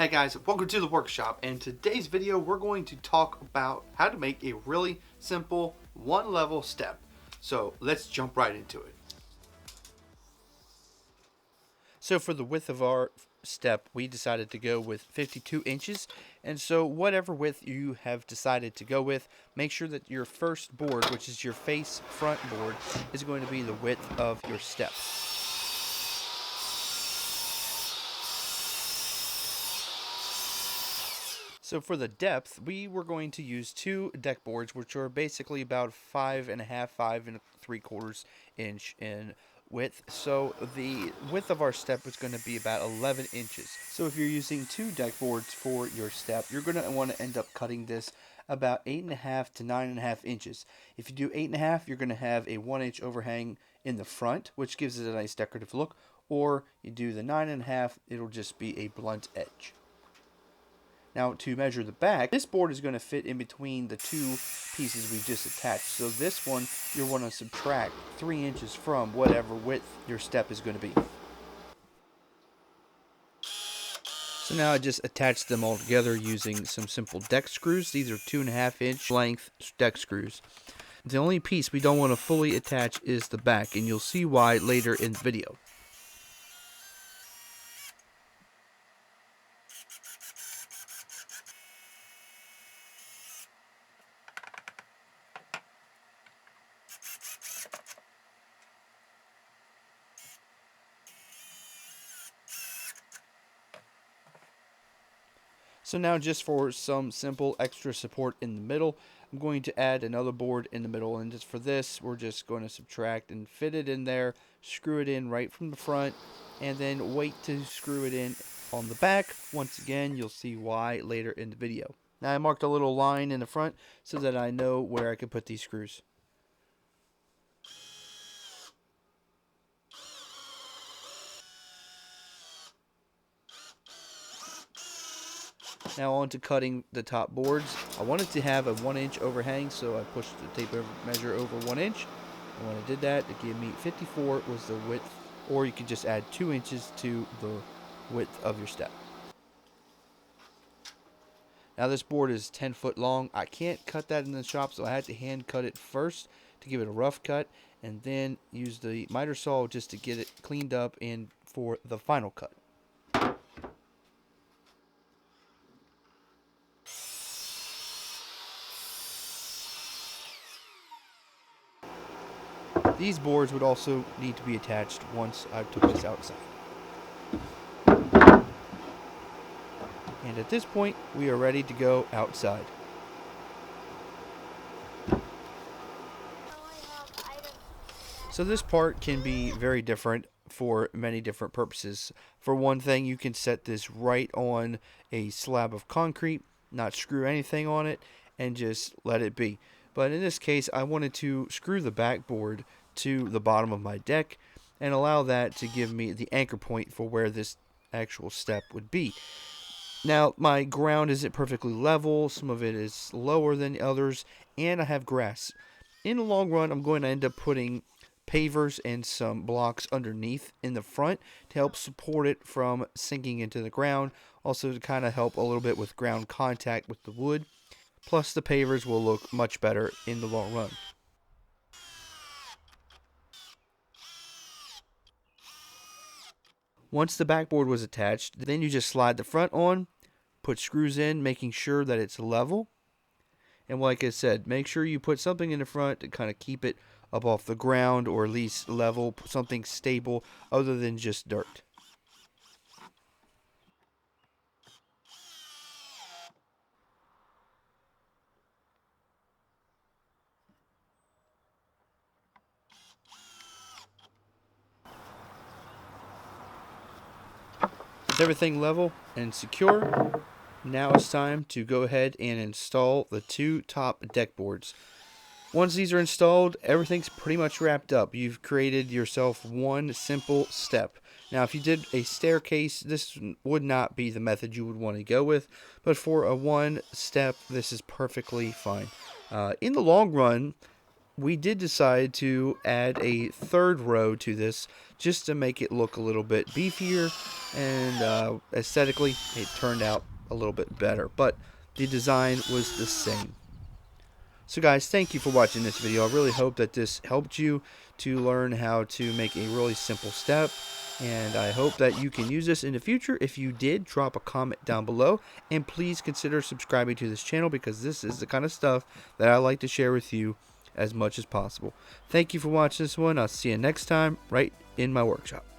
Hey guys, welcome to the workshop, and in today's video we're going to talk about how to make a really simple one level step. So let's jump right into it. So for the width of our step, we decided to go with 52 inches, and so whatever width you have decided to go with, make sure that your first board, which is your face front board, is going to be the width of your step. So for the depth, we were going to use two deck boards, which are basically about 5.5, 5 3/4 inch in width. So the width of our step is going to be about 11 inches. So if you're using two deck boards for your step, you're going to want to end up cutting this about 8.5 to 9.5 inches. If you do 8.5, you're going to have a 1-inch overhang in the front, which gives it a nice decorative look. Or you do the 9.5, it'll just be a blunt edge. Now to measure the back, this board is going to fit in between the two pieces we just attached. So this one, you'll want to subtract 3 inches from whatever width your step is going to be. So now I just attached them all together using some simple deck screws. These are 2.5-inch length deck screws. The only piece we don't want to fully attach is the back, and you'll see why later in the video. So now just for some simple extra support in the middle, I'm going to add another board in the middle, and just for this, we're just going to subtract and fit it in there, screw it in right from the front, and then wait to screw it in on the back. Once again, you'll see why later in the video. Now I marked a little line in the front so that I know where I can put these screws. Now on to cutting the top boards. I wanted to have a 1-inch overhang, so I pushed the tape measure over 1 inch. And when I did that, it gave me 54 was the width, or you could just add 2 inches to the width of your step. Now this board is 10 foot long. I can't cut that in the shop, so I had to hand cut it first to give it a rough cut, and then use the miter saw just to get it cleaned up and for the final cut. These boards would also need to be attached once I took this outside. And at this point, we are ready to go outside. So this part can be very different for many different purposes. For one thing, you can set this right on a slab of concrete, not screw anything on it, and just let it be. But in this case, I wanted to screw the backboard to the bottom of my deck and allow that to give me the anchor point for where this actual step would be. Now, my ground isn't perfectly level, some of it is lower than others, and I have grass. In the long run, I'm going to end up putting pavers and some blocks underneath in the front to help support it from sinking into the ground, also to kind of help a little bit with ground contact with the wood. Plus, the pavers will look much better in the long run. Once the backboard was attached, then you just slide the front on, put screws in, making sure that it's level. And like I said, make sure you put something in the front to kind of keep it up off the ground, or at least level, something stable other than just dirt. With everything level and secure, now it's time to go ahead and install the two top deck boards. Once these are installed, everything's pretty much wrapped up. You've created yourself one simple step. Now, if you did a staircase, this would not be the method you would want to go with, but for a one step, this is perfectly fine. In the long run, we did decide to add a third row to this just to make it look a little bit beefier, and aesthetically it turned out a little bit better, but the design was the same. So guys, thank you for watching this video. I really hope that this helped you to learn how to make a really simple step, and I hope that you can use this in the future. If you did, drop a comment down below, and please consider subscribing to this channel, because this is the kind of stuff that I like to share with you as much as possible. Thank you for watching this one. I'll see you next time right in my workshop.